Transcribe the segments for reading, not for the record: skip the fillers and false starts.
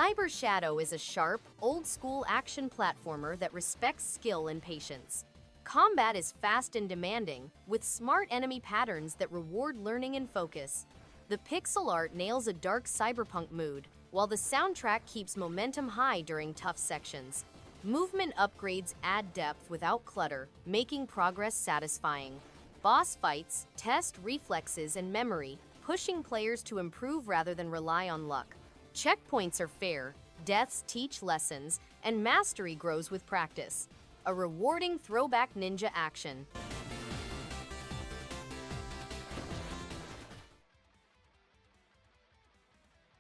Cyber Shadow is a sharp, old-school action platformer that respects skill and patience. Combat is fast and demanding, with smart enemy patterns that reward learning and focus. The pixel art nails a dark cyberpunk mood, while the soundtrack keeps momentum high during tough sections. Movement upgrades add depth without clutter, making progress satisfying. Boss fights test reflexes and memory, pushing players to improve rather than rely on luck. Checkpoints are fair, deaths teach lessons, and mastery grows with practice. A rewarding throwback ninja action.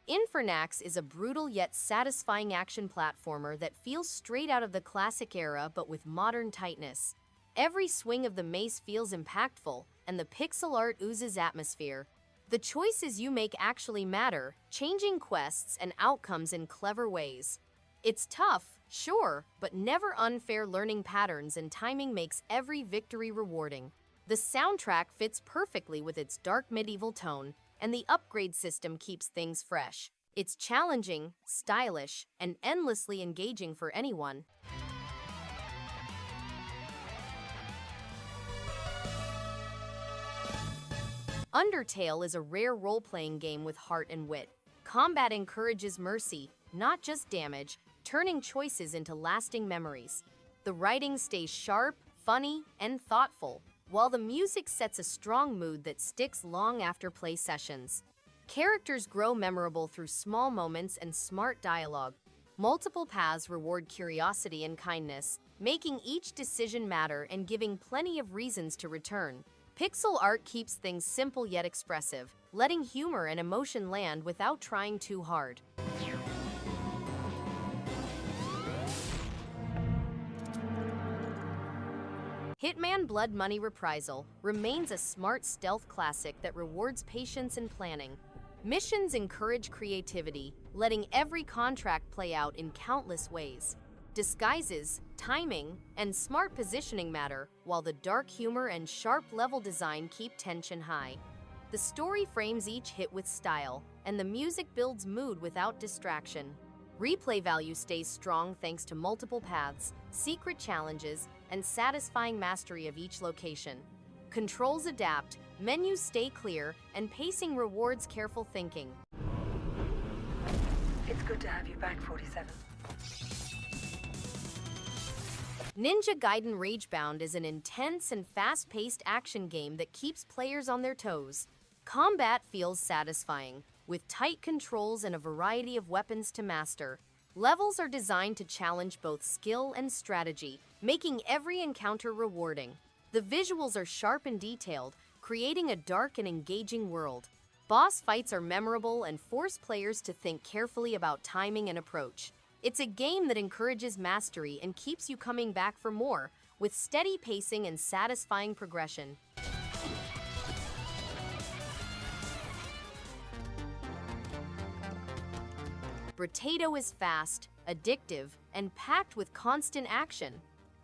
Infernax is a brutal yet satisfying action platformer that feels straight out of the classic era but with modern tightness. Every swing of the mace feels impactful, and the pixel art oozes atmosphere. The choices you make actually matter, changing quests and outcomes in clever ways. It's tough, sure, but never unfair. Learning patterns and timing makes every victory rewarding. The soundtrack fits perfectly with its dark medieval tone, and the upgrade system keeps things fresh. It's challenging, stylish, and endlessly engaging for anyone. Undertale is a rare role-playing game with heart and wit. Combat encourages mercy, not just damage, turning choices into lasting memories. The writing stays sharp, funny, and thoughtful, while the music sets a strong mood that sticks long after play sessions. Characters grow memorable through small moments and smart dialogue. Multiple paths reward curiosity and kindness, making each decision matter and giving plenty of reasons to return. Pixel art keeps things simple yet expressive, letting humor and emotion land without trying too hard. Hitman Blood Money Reprisal remains a smart stealth classic that rewards patience and planning. Missions encourage creativity, letting every contract play out in countless ways. Disguises, timing, and smart positioning matter, while the dark humor and sharp level design keep tension high. The story frames each hit with style, and the music builds mood without distraction. Replay value stays strong thanks to multiple paths, secret challenges, and satisfying mastery of each location. Controls adapt, menus stay clear, and pacing rewards careful thinking. It's good to have you back, 47. Ninja Gaiden Ragebound is an intense and fast-paced action game that keeps players on their toes. Combat feels satisfying, with tight controls and a variety of weapons to master. Levels are designed to challenge both skill and strategy, making every encounter rewarding. The visuals are sharp and detailed, creating a dark and engaging world. Boss fights are memorable and force players to think carefully about timing and approach. It's a game that encourages mastery and keeps you coming back for more, with steady pacing and satisfying progression. Brotato is fast, addictive, and packed with constant action.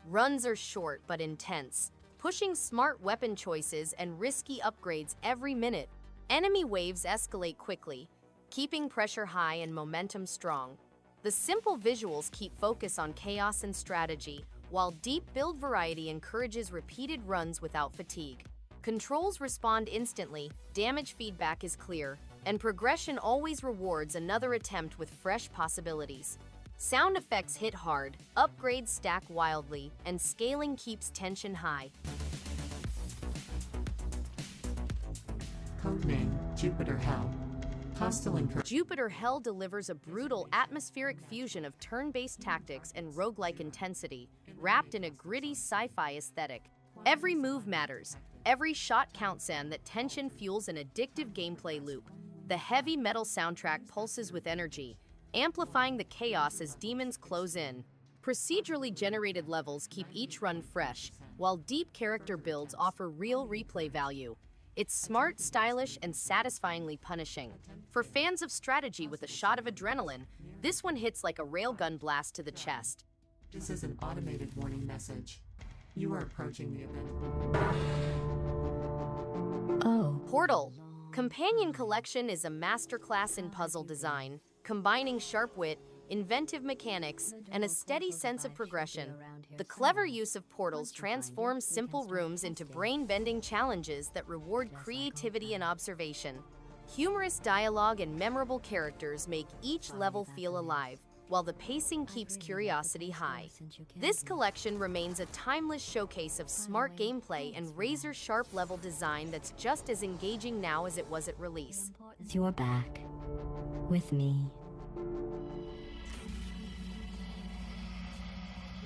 Runs are short but intense, pushing smart weapon choices and risky upgrades every minute. Enemy waves escalate quickly, keeping pressure high and momentum strong. The simple visuals keep focus on chaos and strategy, while deep build variety encourages repeated runs without fatigue. Controls respond instantly, damage feedback is clear, and progression always rewards another attempt with fresh possibilities. Sound effects hit hard, upgrades stack wildly, and scaling keeps tension high. Codename Jupiter Hell. Jupiter Hell delivers a brutal, atmospheric fusion of turn-based tactics and roguelike intensity, wrapped in a gritty sci-fi aesthetic. Every move matters, every shot counts, and that tension fuels an addictive gameplay loop. The heavy metal soundtrack pulses with energy, amplifying the chaos as demons close in. Procedurally generated levels keep each run fresh, while deep character builds offer real replay value. It's smart, stylish, and satisfyingly punishing. For fans of strategy with a shot of adrenaline, this one hits like a railgun blast to the chest. This is an automated warning message. You are approaching the event. Oh. Portal. Companion Collection is a masterclass in puzzle design, combining sharp wit, inventive mechanics, and a steady sense of progression. The clever use of portals transforms simple rooms into brain-bending challenges that reward creativity and observation. Humorous dialogue and memorable characters make each level feel alive, while the pacing keeps curiosity high. This collection remains a timeless showcase of smart gameplay and razor-sharp level design that's just as engaging now as it was at release. You're back with me.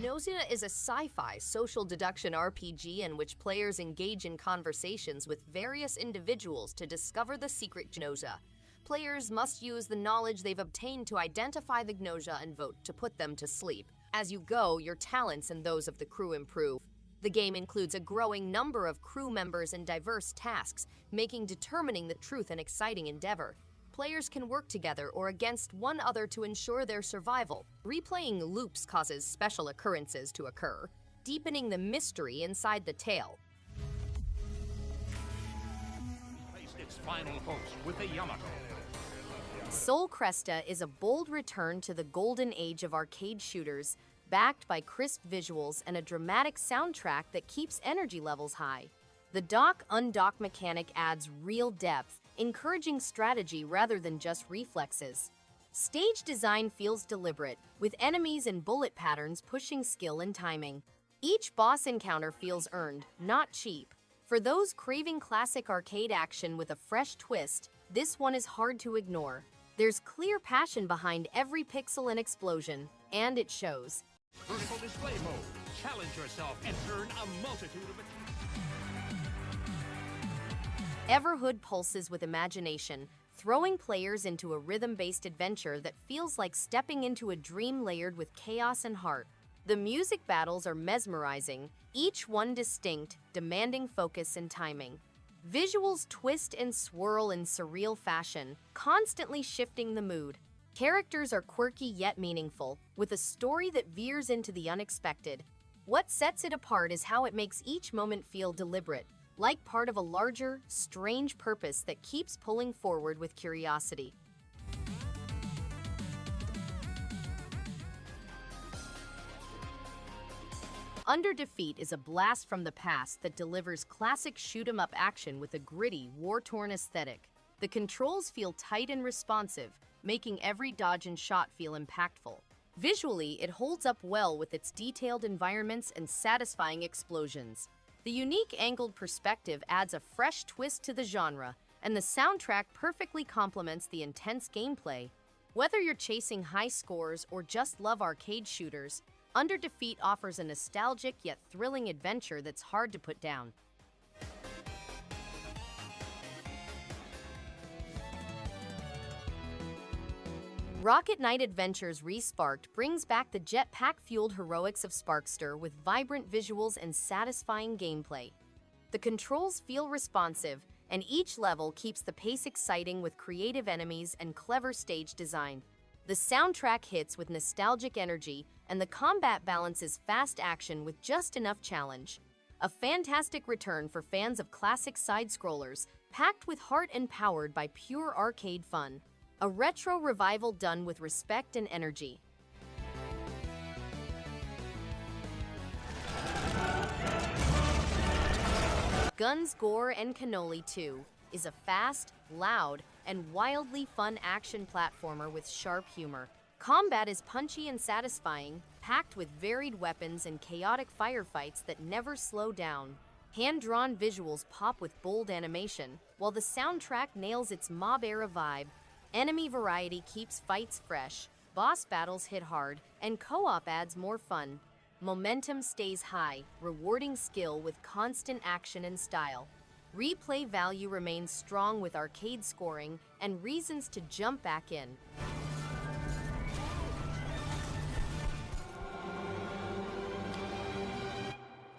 Gnosia is a sci-fi social deduction RPG in which players engage in conversations with various individuals to discover the secret Gnosia. Players must use the knowledge they've obtained to identify the Gnosia and vote to put them to sleep. As you go, your talents and those of the crew improve. The game includes a growing number of crew members and diverse tasks, making determining the truth an exciting endeavor. Players can work together or against one other to ensure their survival. Replaying loops causes special occurrences to occur, deepening the mystery inside the tale. Placed its final hopes with the Yamato. Soul CRESTA is a bold return to the golden age of arcade shooters, backed by crisp visuals and a dramatic soundtrack that keeps energy levels high. The dock-undock mechanic adds real depth, encouraging strategy rather than just reflexes. Stage design feels deliberate, with enemies and bullet patterns pushing skill and timing. Each boss encounter feels earned, not cheap. For those craving classic arcade action with a fresh twist, this one is hard to ignore. There's clear passion behind every pixel and explosion, and it shows. Vertical display mode. Challenge yourself and earn a multitude of Everhood pulses with imagination, throwing players into a rhythm-based adventure that feels like stepping into a dream layered with chaos and heart. The music battles are mesmerizing, each one distinct, demanding focus and timing. Visuals twist and swirl in surreal fashion, constantly shifting the mood. Characters are quirky yet meaningful, with a story that veers into the unexpected. What sets it apart is how it makes each moment feel deliberate, like part of a larger, strange purpose that keeps pulling forward with curiosity. Under Defeat is a blast from the past that delivers classic shoot-'em-up action with a gritty, war-torn aesthetic. The controls feel tight and responsive, making every dodge and shot feel impactful. Visually, it holds up well with its detailed environments and satisfying explosions. The unique angled perspective adds a fresh twist to the genre, and the soundtrack perfectly complements the intense gameplay. Whether you're chasing high scores or just love arcade shooters, Under Defeat offers a nostalgic yet thrilling adventure that's hard to put down. Rocket Knight Adventures Resparked brings back the jetpack-fueled heroics of Sparkster with vibrant visuals and satisfying gameplay. The controls feel responsive, and each level keeps the pace exciting with creative enemies and clever stage design. The soundtrack hits with nostalgic energy, and the combat balances fast action with just enough challenge. A fantastic return for fans of classic side-scrollers, packed with heart and powered by pure arcade fun. A retro revival done with respect and energy. Guns, Gore, and Cannoli 2 is a fast, loud, and wildly fun action platformer with sharp humor. Combat is punchy and satisfying, packed with varied weapons and chaotic firefights that never slow down. Hand-drawn visuals pop with bold animation, while the soundtrack nails its mob-era vibe. Enemy variety keeps fights fresh, boss battles hit hard, and co-op adds more fun. Momentum stays high, rewarding skill with constant action and style. Replay value remains strong with arcade scoring and reasons to jump back in.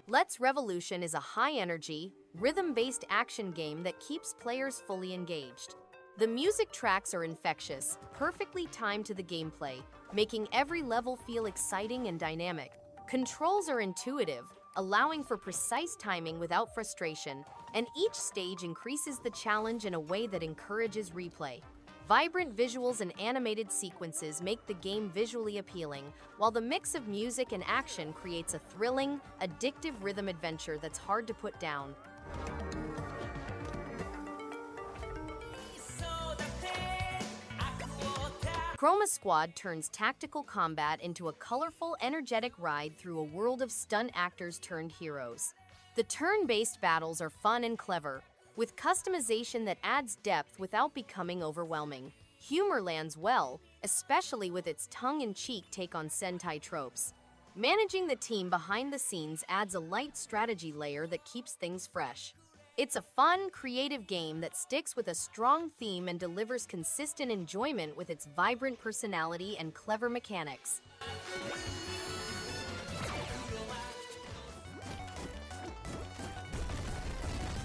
Let's Revolution is a high-energy, rhythm-based action game that keeps players fully engaged. The music tracks are infectious, perfectly timed to the gameplay, making every level feel exciting and dynamic. Controls are intuitive, allowing for precise timing without frustration, and each stage increases the challenge in a way that encourages replay. Vibrant visuals and animated sequences make the game visually appealing, while the mix of music and action creates a thrilling, addictive rhythm adventure that's hard to put down. Chroma Squad turns tactical combat into a colorful, energetic ride through a world of stunt actors turned heroes. The turn-based battles are fun and clever, with customization that adds depth without becoming overwhelming. Humor lands well, especially with its tongue-in-cheek take on Sentai tropes. Managing the team behind the scenes adds a light strategy layer that keeps things fresh. It's a fun, creative game that sticks with a strong theme and delivers consistent enjoyment with its vibrant personality and clever mechanics.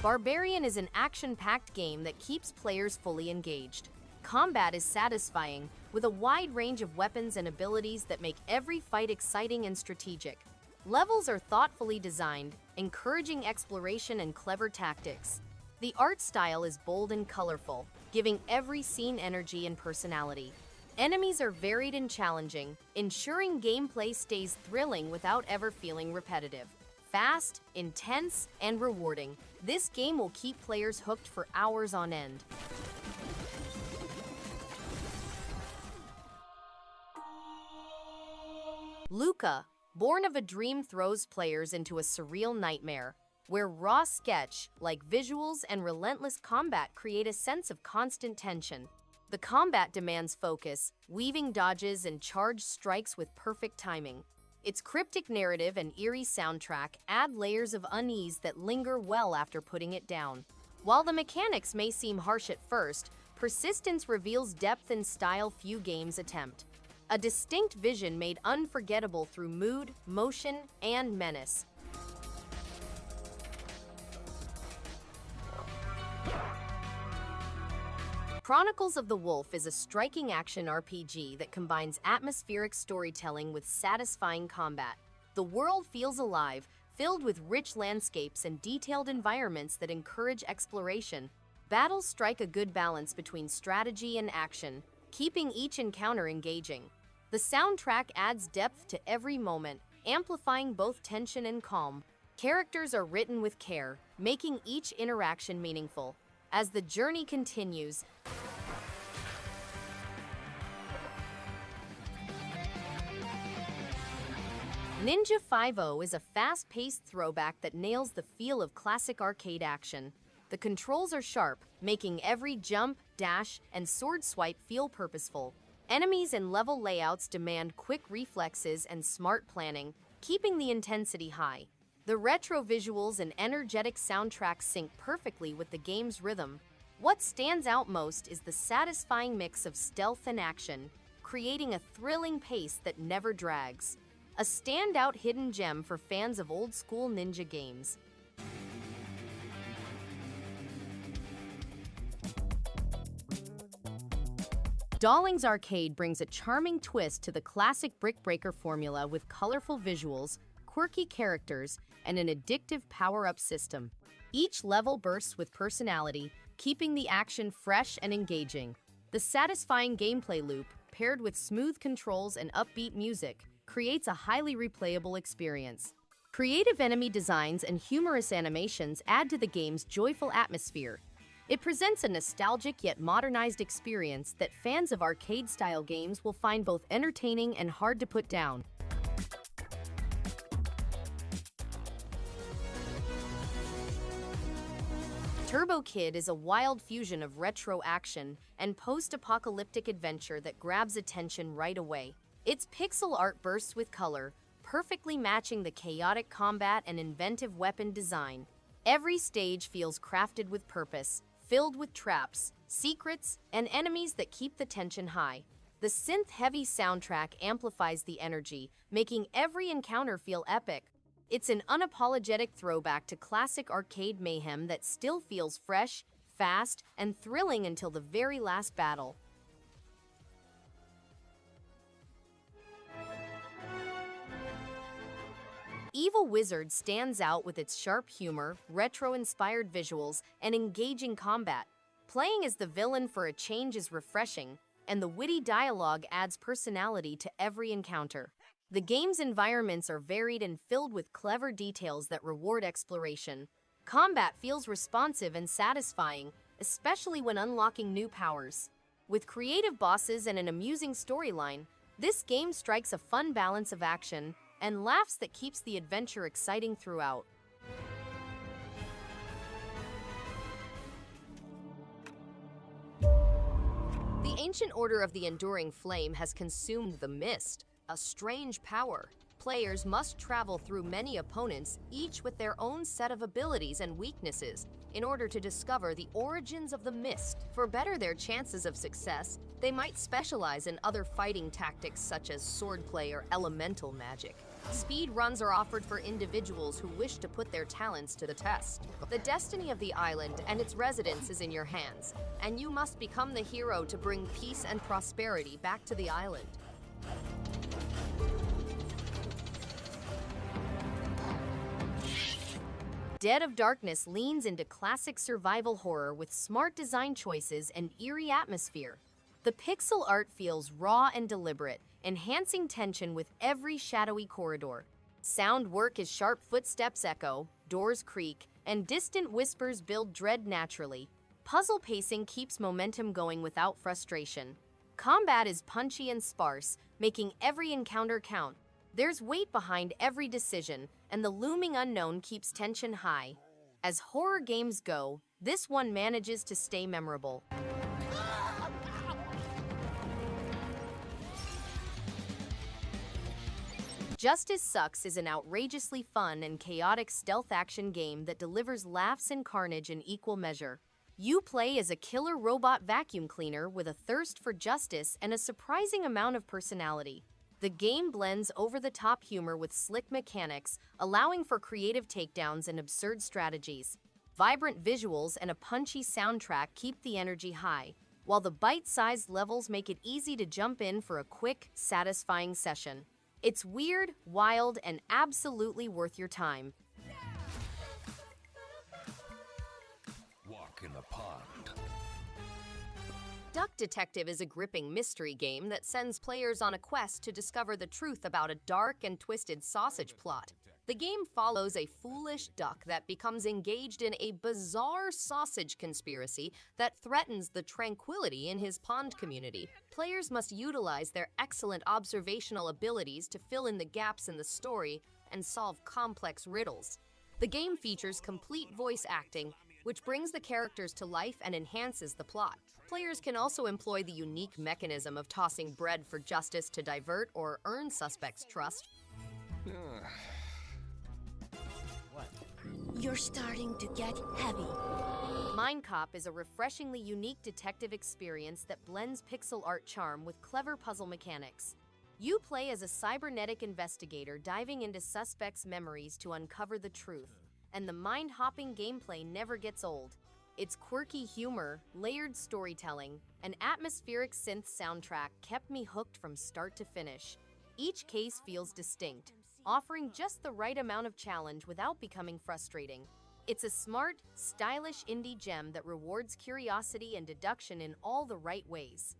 Barbearian is an action-packed game that keeps players fully engaged. Combat is satisfying, with a wide range of weapons and abilities that make every fight exciting and strategic. Levels are thoughtfully designed, encouraging exploration and clever tactics. The art style is bold and colorful, giving every scene energy and personality. Enemies are varied and challenging, ensuring gameplay stays thrilling without ever feeling repetitive. Fast, intense, and rewarding, this game will keep players hooked for hours on end. Lucah, born of a dream, throws players into a surreal nightmare, where raw sketch, like visuals and relentless combat, create a sense of constant tension. The combat demands focus, weaving dodges and charged strikes with perfect timing. Its cryptic narrative and eerie soundtrack add layers of unease that linger well after putting it down. While the mechanics may seem harsh at first, persistence reveals depth and style few games attempt. A distinct vision made unforgettable through mood, motion, and menace. Chronicles of the Wolf is a striking action RPG that combines atmospheric storytelling with satisfying combat. The world feels alive, filled with rich landscapes and detailed environments that encourage exploration. Battles strike a good balance between strategy and action, keeping each encounter engaging. The soundtrack adds depth to every moment, amplifying both tension and calm. Characters are written with care, making each interaction meaningful. As the journey continues, Ninja 5 is a fast-paced throwback that nails the feel of classic arcade action. The controls are sharp, making every jump, dash, and sword swipe feel purposeful. Enemies and level layouts demand quick reflexes and smart planning, keeping the intensity high. The retro visuals and energetic soundtrack sync perfectly with the game's rhythm. What stands out most is the satisfying mix of stealth and action, creating a thrilling pace that never drags. A standout hidden gem for fans of old-school ninja games. Doughlings Arcade brings a charming twist to the classic Brick Breaker formula with colorful visuals, quirky characters, and an addictive power-up system. Each level bursts with personality, keeping the action fresh and engaging. The satisfying gameplay loop, paired with smooth controls and upbeat music, creates a highly replayable experience. Creative enemy designs and humorous animations add to the game's joyful atmosphere. It presents a nostalgic yet modernized experience that fans of arcade-style games will find both entertaining and hard to put down. Turbo Kid is a wild fusion of retro action and post-apocalyptic adventure that grabs attention right away. Its pixel art bursts with color, perfectly matching the chaotic combat and inventive weapon design. Every stage feels crafted with purpose, filled with traps, secrets, and enemies that keep the tension high. The synth-heavy soundtrack amplifies the energy, making every encounter feel epic. It's an unapologetic throwback to classic arcade mayhem that still feels fresh, fast, and thrilling until the very last battle. Evil Wizard stands out with its sharp humor, retro-inspired visuals, and engaging combat. Playing as the villain for a change is refreshing, and the witty dialogue adds personality to every encounter. The game's environments are varied and filled with clever details that reward exploration. Combat feels responsive and satisfying, especially when unlocking new powers. With creative bosses and an amusing storyline, this game strikes a fun balance of action and laughs that keeps the adventure exciting throughout. The Ancient Order of the Enduring Flame has consumed the Mist, a strange power. Players must travel through many opponents, each with their own set of abilities and weaknesses, in order to discover the origins of the Mist. For better their chances of success, they might specialize in other fighting tactics such as swordplay or elemental magic. Speed runs are offered for individuals who wish to put their talents to the test. The destiny of the island and its residents is in your hands, and you must become the hero to bring peace and prosperity back to the island. Dead of Darkness leans into classic survival horror with smart design choices and eerie atmosphere. The pixel art feels raw and deliberate, enhancing tension with every shadowy corridor. Sound work as sharp footsteps echo, doors creak, and distant whispers build dread naturally. Puzzle pacing keeps momentum going without frustration. Combat is punchy and sparse, making every encounter count. There's weight behind every decision, and the looming unknown keeps tension high. As horror games go, this one manages to stay memorable. Justice Sucks is an outrageously fun and chaotic stealth action game that delivers laughs and carnage in equal measure. You play as a killer robot vacuum cleaner with a thirst for justice and a surprising amount of personality. The game blends over-the-top humor with slick mechanics, allowing for creative takedowns and absurd strategies. Vibrant visuals and a punchy soundtrack keep the energy high, while the bite-sized levels make it easy to jump in for a quick, satisfying session. It's weird, wild, and absolutely worth your time. Walk in the pond. Duck Detective is a gripping mystery game that sends players on a quest to discover the truth about a dark and twisted sausage plot. The game follows a foolish duck that becomes engaged in a bizarre sausage conspiracy that threatens the tranquility in his pond community. Players must utilize their excellent observational abilities to fill in the gaps in the story and solve complex riddles. The game features complete voice acting, which brings the characters to life and enhances the plot. Players can also employ the unique mechanism of tossing bread for justice to divert or earn suspects' trust. You're starting to get heavy. Mindcop is a refreshingly unique detective experience that blends pixel art charm with clever puzzle mechanics. You play as a cybernetic investigator diving into suspects' memories to uncover the truth, and the mind-hopping gameplay never gets old. Its quirky humor, layered storytelling, and atmospheric synth soundtrack kept me hooked from start to finish. Each case feels distinct, offering just the right amount of challenge without becoming frustrating. It's a smart, stylish indie gem that rewards curiosity and deduction in all the right ways.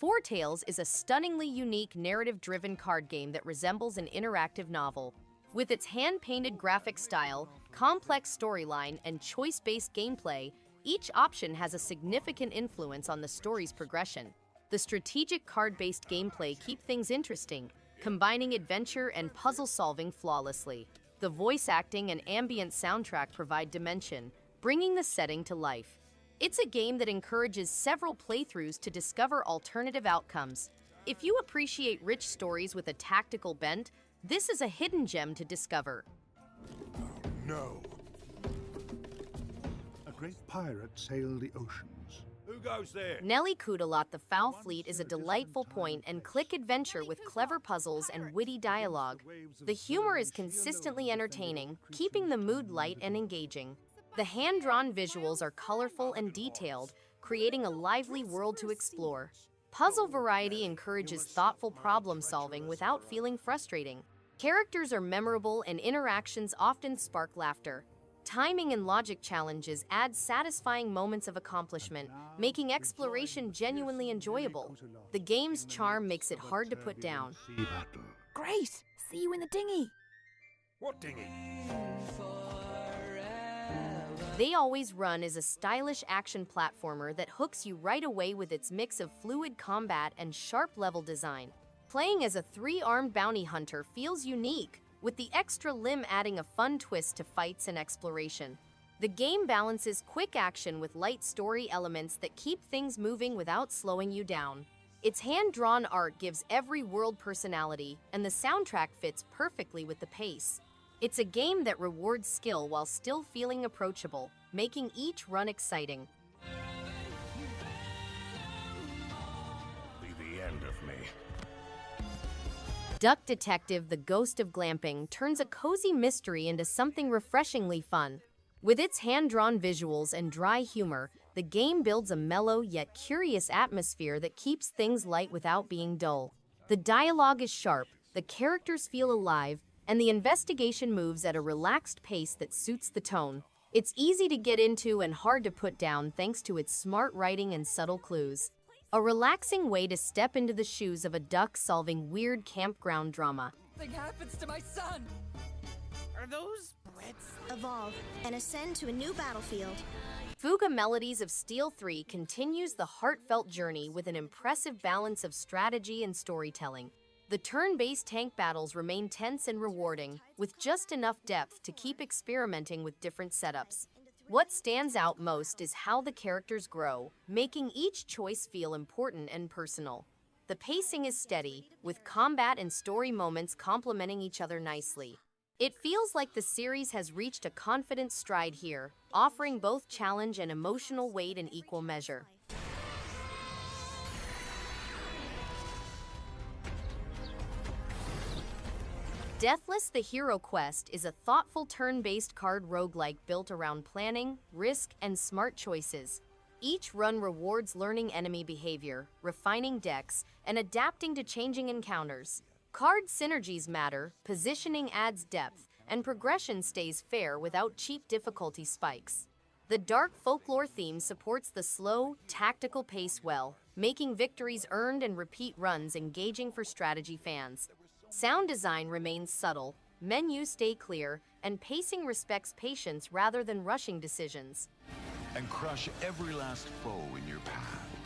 Foretales is a stunningly unique narrative-driven card game that resembles an interactive novel. With its hand-painted graphic style, complex storyline, and choice-based gameplay, each option has a significant influence on the story's progression. The strategic card-based gameplay keeps things interesting, combining adventure and puzzle-solving flawlessly. The voice acting and ambient soundtrack provide dimension, bringing the setting to life. It's a game that encourages several playthroughs to discover alternative outcomes. If you appreciate rich stories with a tactical bent, this is a hidden gem to discover. No. A great pirate sailed the oceans. Who goes there? Nelly Cootalot, the Fowl Fleet is a delightful point-and-click adventure with clever puzzles and witty dialogue. The humor is consistently entertaining, keeping the mood light and engaging. The hand-drawn visuals are colorful and detailed, creating a lively world to explore. Puzzle variety encourages thoughtful problem-solving without feeling frustrating. Characters are memorable and interactions often spark laughter. Timing and logic challenges add satisfying moments of accomplishment, making exploration genuinely enjoyable. The game's charm makes it hard to put down. Great! See you in the dinghy! What dinghy? They Always Run is a stylish action platformer that hooks you right away with its mix of fluid combat and sharp level design. Playing as a 3-armed bounty hunter feels unique, with the extra limb adding a fun twist to fights and exploration. The game balances quick action with light story elements that keep things moving without slowing you down. Its hand-drawn art gives every world personality, and the soundtrack fits perfectly with the pace. It's a game that rewards skill while still feeling approachable, making each run exciting. Be the end of me. Duck Detective: The Ghost of Glamping turns a cozy mystery into something refreshingly fun. With its hand-drawn visuals and dry humor, the game builds a mellow yet curious atmosphere that keeps things light without being dull. The dialogue is sharp, the characters feel alive, and the investigation moves at a relaxed pace that suits the tone. It's easy to get into and hard to put down thanks to its smart writing and subtle clues. A relaxing way to step into the shoes of a duck solving weird campground drama. Something happens to my son! Are those breads? Evolve and ascend to a new battlefield. Fuga Melodies of Steel 3 continues the heartfelt journey with an impressive balance of strategy and storytelling. The turn-based tank battles remain tense and rewarding, with just enough depth to keep experimenting with different setups. What stands out most is how the characters grow, making each choice feel important and personal. The pacing is steady, with combat and story moments complementing each other nicely. It feels like the series has reached a confident stride here, offering both challenge and emotional weight in equal measure. Deathless: The Hero Quest is a thoughtful turn-based card roguelike built around planning, risk, and smart choices. Each run rewards learning enemy behavior, refining decks, and adapting to changing encounters. Card synergies matter, positioning adds depth, and progression stays fair without cheap difficulty spikes. The dark folklore theme supports the slow, tactical pace well, making victories earned and repeat runs engaging for strategy fans. Sound design remains subtle, menus stay clear, and pacing respects patience rather than rushing decisions. And crush every last foe in your path.